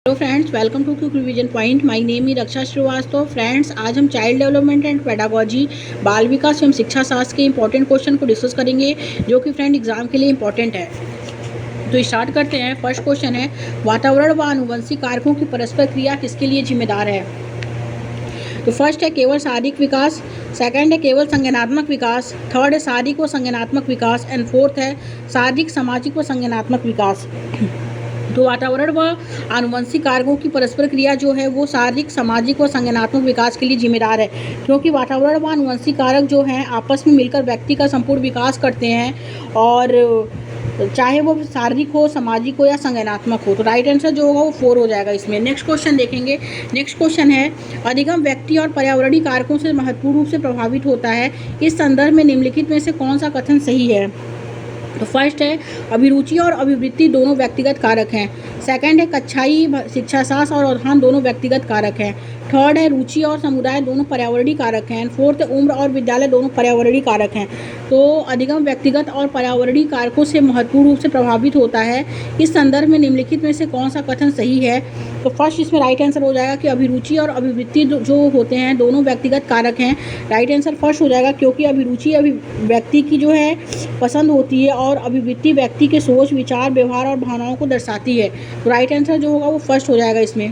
Hello friends, welcome to quick revision point. My name is Raksha Srivastava. Friends, आज हम child development and pedagogy बाल विकास एवं शिक्षा शास्त्र के इंपॉर्टेंट क्वेश्चन को डिस्कस करेंगे, जो कि फ्रेंड एग्जाम के लिए इंपॉर्टेंट है। तो स्टार्ट करते हैं। फर्स्ट क्वेश्चन है, वातावरण व आनुवंशिक कारकों की परस्पर क्रिया किसके लिए जिम्मेदार है? तो फर्स्ट है केवल शारीरिक विकास, सेकंड है केवल संज्ञानात्मक विकास, थर्ड है शारीरिक व संज्ञानात्मक विकास एंड फोर्थ है शारीरिक, सामाजिक व संज्ञानात्मक विकास। तो वातावरण व आनुवंशिक कारकों की परस्पर क्रिया जो है वो शारीरिक, सामाजिक व संज्ञानात्मक विकास के लिए जिम्मेदार है, क्योंकि वातावरण व आनुवंशिक कारक जो हैं आपस में मिलकर व्यक्ति का संपूर्ण विकास करते हैं, और चाहे वो शारीरिक हो, सामाजिक हो या संज्ञानात्मक हो। तो राइट आंसर जो होगा वो 4 हो जाएगा इसमें। नेक्स्ट क्वेश्चन देखेंगे। नेक्स्ट क्वेश्चन है, अधिगम व्यक्ति और पर्यावरणीय कारकों से महत्वपूर्ण रूप से प्रभावित होता है। इस संदर्भ में निम्नलिखित में से कौन सा कथन सही है? तो फर्स्ट है अभिरुचि और अभिवृत्ति दोनों व्यक्तिगत कारक हैं। सेकंड है कक्षाई, शिक्षा शास्त्र और अवधान दोनों व्यक्तिगत कारक हैं। थर्ड है रुचि और समुदाय दोनों पर्यावरणीय कारक हैं। फोर्थ है उम्र और विद्यालय दोनों पर्यावरणीय कारक हैं। तो अधिगम व्यक्तिगत और पर्यावरणीय कारकों से महत्वपूर्ण रूप से प्रभावित होता है। इस संदर्भ में निम्नलिखित में से कौन सा कथन सही है? तो फर्स्ट इसमें राइट आंसर हो जाएगा कि अभिरुचि और अभिवृत्ति जो होते हैं दोनों व्यक्तिगत कारक हैं। राइट आंसर फर्स्ट हो जाएगा, क्योंकि अभिरुचि व्यक्ति की जो है पसंद होती है और अभिवृत्ति व्यक्ति के सोच, विचार, व्यवहार और भावनाओं को दर्शाती है। तो राइट आंसर जो होगा वो फर्स्ट हो जाएगा इसमें।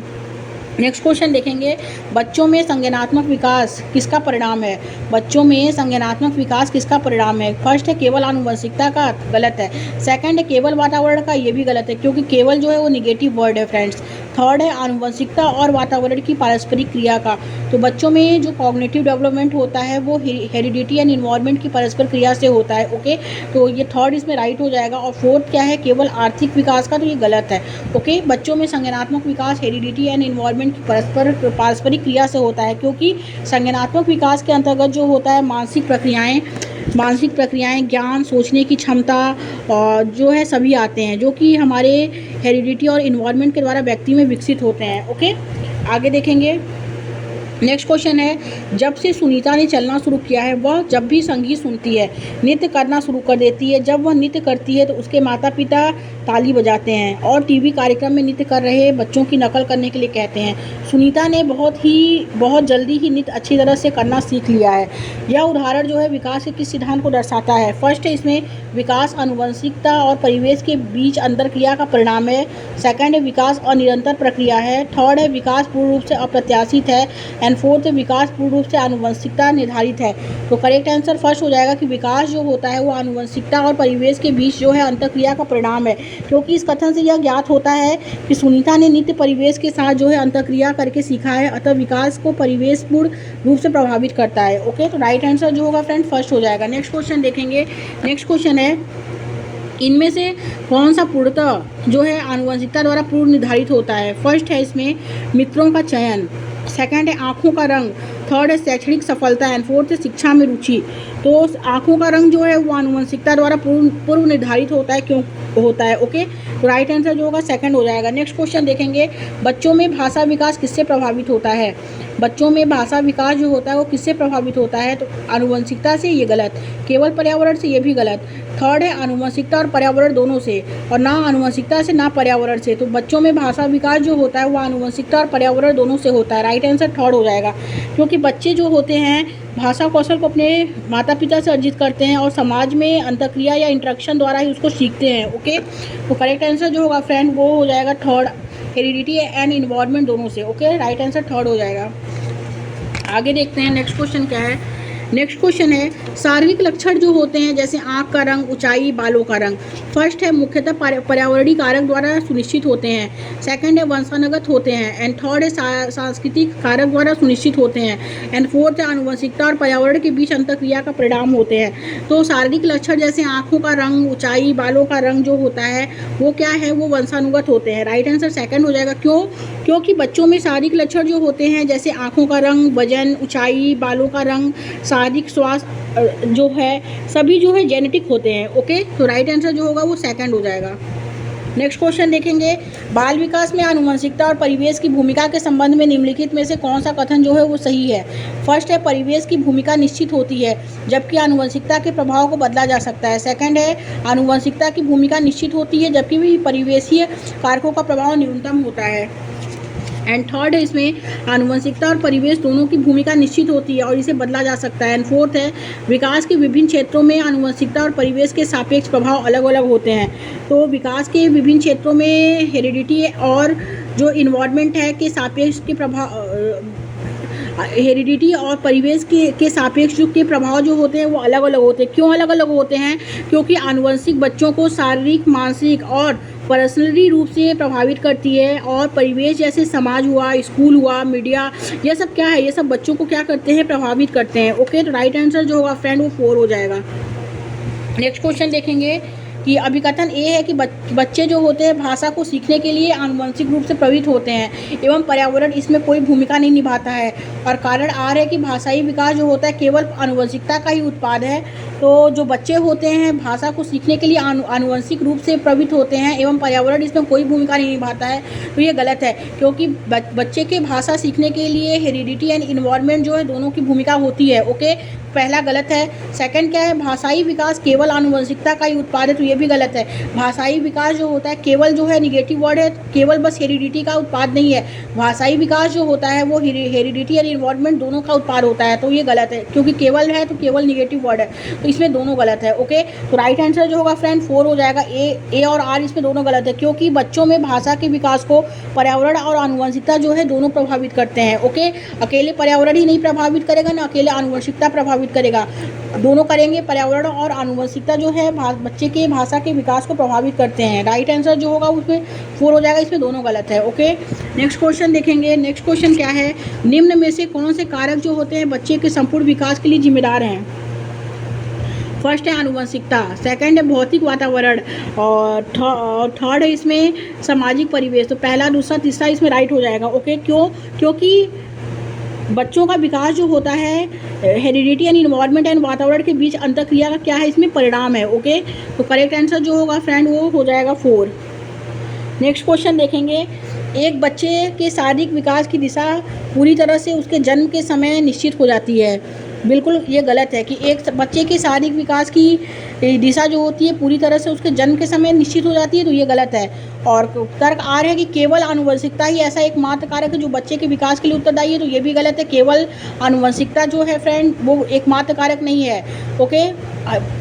नेक्स्ट क्वेश्चन देखेंगे, बच्चों में संज्ञानात्मक विकास किसका परिणाम है? बच्चों में संज्ञानात्मक विकास किसका परिणाम है? फर्स्ट है केवल आनुवंशिकता का, गलत है। सेकंड है केवल वातावरण का, ये भी गलत है, क्योंकि केवल जो है वो निगेटिव वर्ड है फ्रेंड्स। थर्ड है आनुवंशिकता और वातावरण की पारस्परिक क्रिया का। तो बच्चों में जो कॉग्निटिव डेवलपमेंट होता है वो हेरिडिटी एंड इन्वायरमेंट की परस्पर क्रिया से होता है। ओके, तो ये थर्ड इसमें राइट हो जाएगा। और फोर्थ क्या है, केवल आर्थिक विकास का, तो ये गलत है। ओके, बच्चों में संज्ञानात्मक विकास हेरिडिटी एंड इन्वायरमेंट की पारस्परिक क्रिया से होता है, क्योंकि संज्ञानात्मक विकास के अंतर्गत जो होता है मानसिक प्रक्रियाएं, ज्ञान, सोचने की क्षमता और जो है सभी आते हैं, जो कि हमारे हेरिडिटी और इन्वायरमेंट के द्वारा व्यक्ति में विकसित होते हैं। ओके, आगे देखेंगे। नेक्स्ट क्वेश्चन है, जब से सुनीता ने चलना शुरू किया है, वह जब भी संगीत सुनती है नृत्य करना शुरू कर देती है। जब वह नृत्य करती है तो उसके माता पिता ताली बजाते हैं और टीवी कार्यक्रम में नृत्य कर रहे बच्चों की नकल करने के लिए कहते हैं। सुनीता ने बहुत जल्दी ही नृत्य अच्छी तरह से करना सीख लिया है। यह उदाहरण जो है विकास के किस सिद्धांत को दर्शाता है? फर्स्ट है इसमें विकास आनुवंशिकता और परिवेश के बीच अंतरक्रिया का परिणाम है। सेकंड है विकास अनिरंतर प्रक्रिया है। थर्ड है विकास पूर्ण रूप से अप्रत्याशित है। एंड फोर्थ विकास पूर्ण रूप से आनुवंशिकता निर्धारित है। तो करेक्ट आंसर फर्स्ट हो जाएगा कि विकास जो होता है वो आनुवंशिकता और परिवेश के बीच जो है अंतरक्रिया का परिणाम है, क्योंकि इस कथन से यह ज्ञात होता है कि सुनीता ने नित्य परिवेश के साथ जो है अंतरक्रिया करके सीखा है, अतः विकास को परिवेश पूर्ण रूप से प्रभावित करता है। ओके, तो राइट आंसर जो होगा फ्रेंड फर्स्ट हो जाएगा। नेक्स्ट क्वेश्चन देखेंगे। नेक्स्ट क्वेश्चन है, इनमें से कौन सा पूर्णतः जो है आनुवंशिकता द्वारा पूर्व निर्धारित होता है? फर्स्ट है इसमें मित्रों का चयन, सेकंड है आँखों का रंग, थर्ड है शैक्षणिक सफलता एंड फोर्थ है शिक्षा में रुचि। तो आँखों का रंग जो है वो आनुवंशिकता द्वारा पूर्व निर्धारित होता है, क्यों होता है? ओके, तो राइट आंसर जो होगा सेकंड हो जाएगा। नेक्स्ट क्वेश्चन देखेंगे, बच्चों में भाषा विकास किससे प्रभावित होता है? बच्चों में भाषा विकास जो होता है वो किससे प्रभावित होता है? तो आनुवंशिकता से, ये गलत। केवल पर्यावरण से, ये भी गलत। थर्ड है आनुवंशिकता और पर्यावरण दोनों से, और ना आनुवंशिकता से ना पर्यावरण से। तो बच्चों में भाषा विकास जो होता है वो आनुवंशिकता और पर्यावरण दोनों से होता है। राइट आंसर थर्ड हो जाएगा, क्योंकि बच्चे जो होते हैं भाषा कौशल को अपने माता पिता से अर्जित करते हैं और समाज में अंतःक्रिया या इंटरेक्शन द्वारा ही उसको सीखते हैं। ओके, तो करेक्ट आंसर जो होगा फ्रेंड वो हो जाएगा थर्ड, हेरिडिटी एंड इन्वायरमेंट दोनों से। ओके, राइट आंसर थर्ड हो जाएगा। आगे देखते हैं नेक्स्ट क्वेश्चन क्या है। नेक्स्ट क्वेश्चन है, शारीरिक लक्षण जो होते हैं जैसे आँख का रंग, ऊंचाई, बालों का रंग, फर्स्ट है मुख्यतः पर्यावरणीय कारक द्वारा सुनिश्चित होते हैं। सेकंड है वंशानुगत होते हैं। एंड थर्ड है सांस्कृतिक कारक द्वारा सुनिश्चित होते हैं। एंड फोर्थ है आनुवंशिकता और पर्यावरण के बीच अंतःक्रिया का परिणाम होते हैं। तो शारीरिक लक्षण जैसे आँखों का रंग, ऊंचाई, बालों का रंग जो होता है वो क्या है, वो वंशानुगत होते हैं। राइट आंसर सेकंड हो जाएगा। क्योंकि बच्चों में शारीरिक लक्षण जो होते हैं जैसे आँखों का रंग, वजन, ऊंचाई, बालों का रंग, शारीरिक स्वास्थ्य जो है सभी जो है जेनेटिक होते हैं। ओके, तो राइट आंसर जो होगा वो सेकंड हो जाएगा। नेक्स्ट क्वेश्चन देखेंगे, बाल विकास में आनुवंशिकता और परिवेश की भूमिका के संबंध में निम्नलिखित में से कौन सा कथन जो है वो सही है? फर्स्ट है परिवेश की भूमिका निश्चित होती है जबकि आनुवंशिकता के प्रभाव को बदला जा सकता है। सेकंड है आनुवंशिकता की भूमिका निश्चित होती है जबकि परिवेशीय कारकों का प्रभाव न्यूनतम होता है। एंड थर्ड है इसमें आनुवंशिकता और परिवेश दोनों की भूमिका निश्चित होती है और इसे बदला जा सकता है। एंड फोर्थ है विकास के विभिन्न क्षेत्रों में आनुवंशिकता और परिवेश के सापेक्ष प्रभाव अलग अलग होते हैं। तो विकास के विभिन्न क्षेत्रों में हेरिडिटी और जो इन्वायरमेंट है के सापेक्ष के प्रभाव हेरिडिटी और परिवेश के सापेक्ष के प्रभाव जो होते हैं वो अलग अलग होते हैं। क्यों अलग अलग होते हैं? क्योंकि आनुवंशिक बच्चों को शारीरिक, मानसिक और पर्सनली रूप से प्रभावित करती है और परिवेश जैसे समाज हुआ, स्कूल हुआ, मीडिया, ये सब क्या है, ये सब बच्चों को क्या करते हैं, प्रभावित करते हैं। ओके, तो राइट आंसर जो होगा फ्रेंड वो 4 हो जाएगा। नेक्स्ट क्वेश्चन देखेंगे कि अभिकथन ए है कि बच्चे जो होते हैं भाषा को सीखने के लिए आनुवंशिक रूप से प्रभावित होते हैं एवं पर्यावरण इसमें कोई भूमिका नहीं निभाता है। और कारण आर है कि भाषाई विकास जो होता है केवल आनुवंशिकता का ही उत्पाद है। तो जो बच्चे होते हैं भाषा को सीखने के लिए आनुवंशिक रूप से प्रभावित होते हैं एवं पर्यावरण इसमें कोई भूमिका नहीं निभाता है, तो ये गलत है। क्योंकि बच्चे के भाषा सीखने के लिए हेरिडिटी एंड इन्वायरमेंट जो है दोनों की भूमिका होती है। ओके, पहला गलत है। सेकंड क्या है, भाषाई विकास केवल आनुवंशिकता का ही उत्पाद है, तो ये भी गलत है। भाषाई विकास जो होता है केवल जो है निगेटिव वर्ड है, केवल बस हेरिडिटी का उत्पाद नहीं है। भाषाई विकास जो होता है वो हेरिडिटी और इन्वायरमेंट दोनों का उत्पाद होता है, तो ये गलत है। क्योंकि केवल है तो केवल निगेटिव वर्ड है, तो इसमें दोनों गलत है। ओके, तो राइट आंसर जो होगा फ्रेंड 4 हो जाएगा। ए और आर इसमें दोनों गलत है, क्योंकि बच्चों में भाषा के विकास को पर्यावरण और आनुवंशिकता जो है दोनों प्रभावित करते हैं। ओके, अकेले पर्यावरण ही नहीं प्रभावित करेगा ना अकेले आनुवंशिकता प्रभावित करेगा, दोनों करेंगे। पर्यावरण और आनुवंशिकता जो है बच्चे के भाषा के विकास को प्रभावित करते हैं। राइट आंसर जो होगा उसमें 4 हो जाएगा, इसमें दोनों गलत है। ओके, नेक्स्ट क्वेश्चन देखेंगे। नेक्स्ट क्वेश्चन क्या है, निम्न में से कौन से कारक जो होते हैं बच्चे के संपूर्ण विकास के लिए जिम्मेदार हैं? फर्स्ट है आनुवंशिकता, सेकंड है भौतिक वातावरण और थर्ड है इसमें सामाजिक परिवेश। तो पहला, दूसरा, तीसरा इसमें राइट हो जाएगा। ओके, क्यों? क्योंकि बच्चों का विकास जो होता है हेरिडिटी एंड इन्वायरमेंट एंड वातावरण के बीच अंतःक्रिया का क्या है, इसमें परिणाम है। ओके, तो करेक्ट आंसर जो होगा फ्रेंड वो हो जाएगा 4। नेक्स्ट क्वेश्चन देखेंगे, एक बच्चे के शारीरिक विकास की दिशा पूरी तरह से उसके जन्म के समय निश्चित हो जाती है। बिल्कुल ये गलत है कि एक बच्चे के शारीरिक विकास की दिशा जो होती है पूरी तरह से उसके जन्म के समय निश्चित हो जाती है, तो ये गलत है। और तर्क आर है कि केवल आनुवंशिकता ही ऐसा एकमात्र कारक है जो बच्चे के विकास के लिए उत्तरदायी है, तो ये भी गलत है। केवल आनुवंशिकता जो है फ्रेंड वो एकमात्र कारक नहीं है। ओके,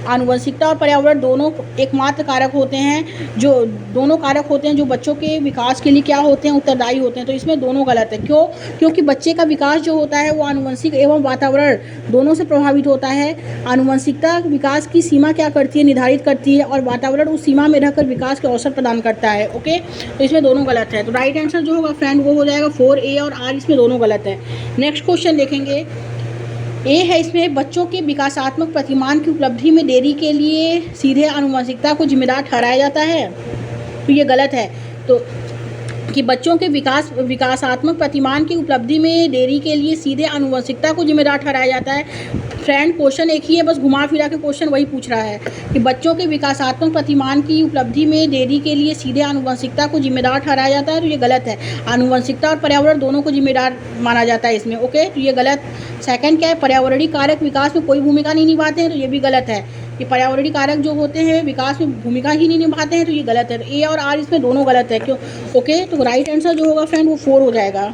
आनुवंशिकता और पर्यावरण दोनों एकमात्र कारक होते हैं, जो दोनों कारक होते हैं जो बच्चों के विकास के लिए क्या होते हैं, उत्तरदायी होते हैं, तो इसमें दोनों गलत है। क्यों? क्योंकि बच्चे का विकास जो होता है वो आनुवंशिक एवं वातावरण दोनों से प्रभावित होता है। आनुवंशिकता विकास की सीमा क्या करती है, निर्धारित करती है, और वातावरण उस सीमा में रहकर विकास के अवसर प्रदान करता है। ओके, तो इसमें दोनों गलत है। तो राइट आंसर जो होगा फ्रेंड वो हो जाएगा 4, ए और आर इसमें दोनों गलत है। नेक्स्ट क्वेश्चन देखेंगे, ए है इसमें बच्चों के विकासात्मक प्रतिमान की उपलब्धि में देरी के लिए सीधे आनुवंशिकता को जिम्मेदार ठहराया जाता है, तो ये गलत है। तो कि बच्चों के विकासात्मक प्रतिमान की उपलब्धि में देरी के लिए सीधे आनुवंशिकता को जिम्मेदार ठहराया जाता है। फ्रेंड क्वेश्चन एक ही है, बस घुमा फिरा के क्वेश्चन वही पूछ रहा है कि बच्चों के विकासात्मक प्रतिमान की उपलब्धि में देरी के लिए सीधे आनुवंशिकता को जिम्मेदार ठहराया जाता है, तो ये गलत है। आनुवंशिकता और पर्यावरण दोनों को जिम्मेदार माना जाता है इसमें। ओके, तो ये गलत। सेकंड क्या है, पर्यावरणीय कारक विकास में कोई भूमिका नहीं निभाते हैं, तो ये भी गलत है कि पर्यावरणीय कारक जो होते हैं विकास में भूमिका ही नहीं निभाते हैं, तो ये गलत है। तो ए और आर इसमें दोनों गलत है। क्यों? ओके, तो राइट आंसर जो होगा फ्रेंड वो 4 हो जाएगा।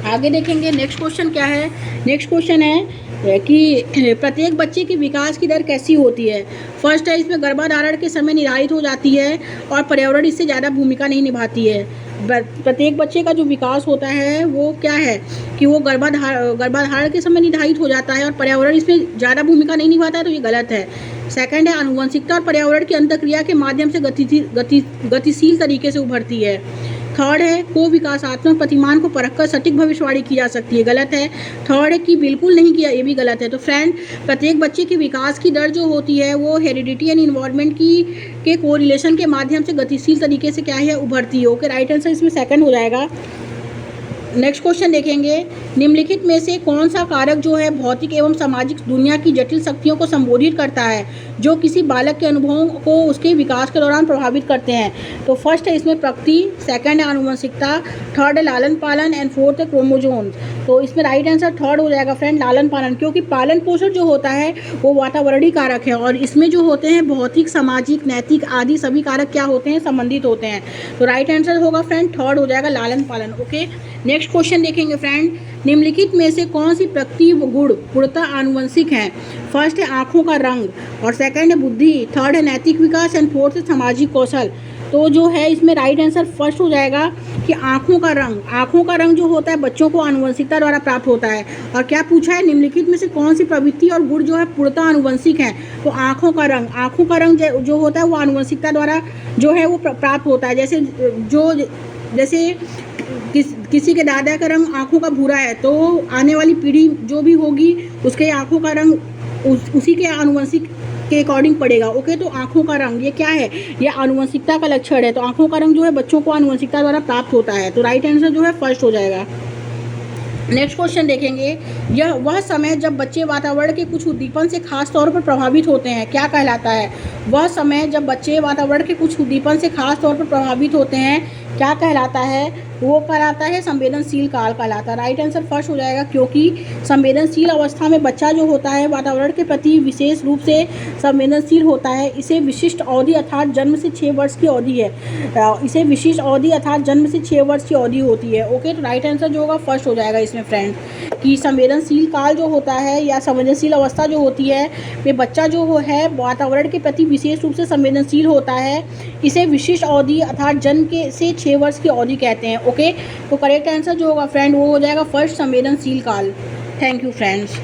आगे देखेंगे नेक्स्ट क्वेश्चन क्या है। नेक्स्ट क्वेश्चन है कि प्रत्येक बच्चे के विकास की दर कैसी होती है। फर्स्ट है इसमें गर्भाधारण के समय निर्धारित हो जाती है और पर्यावरण इससे ज़्यादा भूमिका नहीं निभाती है। प्रत्येक बच्चे का जो विकास होता है वो क्या है कि वो गर्भाधारण के समय निर्धारित हो जाता है और पर्यावरण इसमें ज़्यादा भूमिका नहीं निभाता है, तो ये गलत है। सेकंड है आनुवंशिकता और पर्यावरण की अंतःक्रिया के माध्यम से गतिशील तरीके से उभरती है। थर्ड है को विकासात्मक प्रतिमान को परखकर सटीक भविष्यवाणी की जा सकती है, गलत है। थर्ड है कि बिल्कुल नहीं किया, ये भी गलत है। तो फ्रेंड प्रत्येक बच्चे के विकास की दर जो होती है वो हेरिडिटी एंड इन्वायरमेंट के कोरिलेशन के माध्यम से गतिशील तरीके से क्या है उभरती है। ओके, राइट आंसर इसमें सेकंड हो जाएगा। नेक्स्ट क्वेश्चन देखेंगे, निम्नलिखित में से कौन सा कारक जो है भौतिक एवं सामाजिक दुनिया की जटिल शक्तियों को संबोधित करता है। जो किसी बालक के अनुभवों को उसके विकास के दौरान प्रभावित करते हैं। तो फर्स्ट है इसमें प्रकृति, सेकंड है आनुवंशिकता, थर्ड है लालन पालन एंड फोर्थ है क्रोमोजोम्स। तो इसमें राइट आंसर थर्ड हो जाएगा फ्रेंड, लालन पालन, क्योंकि पालन पोषण जो होता है वो वातावरणीय कारक है और इसमें जो होते हैं भौतिक, सामाजिक, नैतिक आदि सभी कारक क्या होते हैं, संबंधित होते हैं। तो राइट आंसर होगा फ्रेंड थर्ड हो जाएगा, लालन पालन। ओके, नेक्स्ट क्वेश्चन देखेंगे फ्रेंड, निम्नलिखित में से कौन सी प्रकृति व गुण पूर्णतः आनुवंशिक हैं? फर्स्ट है आँखों का रंग और सेकंड है बुद्धि, थर्ड है नैतिक विकास एंड फोर्थ है सामाजिक कौशल। तो जो है इसमें राइट आंसर फर्स्ट हो जाएगा कि आँखों का रंग। आँखों का रंग जो होता है बच्चों को आनुवंशिकता द्वारा प्राप्त होता है। और क्या पूछा है, निम्नलिखित में से कौन सी प्रवृत्ति और गुण जो है पूर्णतः आनुवंशिक हैं? तो आँखों का रंग, आँखों का रंग जो होता है वो आनुवंशिकता द्वारा जो है वो प्राप्त होता है। जैसे किसी के दादा का रंग आँखों का भूरा है तो आने वाली पीढ़ी जो भी होगी उसके आँखों का रंग उसी के आनुवंशिक के अकॉर्डिंग पड़ेगा। ओके, तो आँखों का रंग ये क्या है, ये आनुवंशिकता का लक्षण है। तो आँखों का रंग जो है बच्चों को आनुवंशिकता द्वारा प्राप्त होता है। तो राइट आंसर जो है फर्स्ट हो जाएगा। नेक्स्ट क्वेश्चन देखेंगे, यह वह समय जब बच्चे वातावरण के कुछ उद्दीपन से खास तौर पर प्रभावित होते हैं क्या कहलाता है? वह समय जब बच्चे वातावरण के कुछ उद्दीपन से खास तौर पर प्रभावित होते हैं क्या कहलाता है? वो कहलाता है संवेदनशील काल कहलाता है। राइट आंसर फर्स्ट हो जाएगा, क्योंकि संवेदनशील अवस्था में बच्चा जो होता है वातावरण के प्रति विशेष रूप से संवेदनशील होता है। इसे विशिष्ट अवधि अर्थात जन्म से 6 वर्ष की अवधि है। इसे विशिष्ट अवधि अर्थात जन्म से 6 वर्ष की अवधि होती है। ओके, तो राइट आंसर जो होगा फर्स्ट हो जाएगा इसमें फ्रेंड, कि संवेदनशील काल जो होता है या संवेदनशील अवस्था जो होती है वे बच्चा जो है वातावरण के प्रति विशेष रूप से संवेदनशील होता है। इसे विशिष्ट अवधि अर्थात जन्म के से 6 वर्ष की अवधि कहते हैं। ओके, तो करेक्ट आंसर जो होगा फ्रेंड वो हो जाएगा फर्स्ट, संवेदनशील काल। Thank you friends.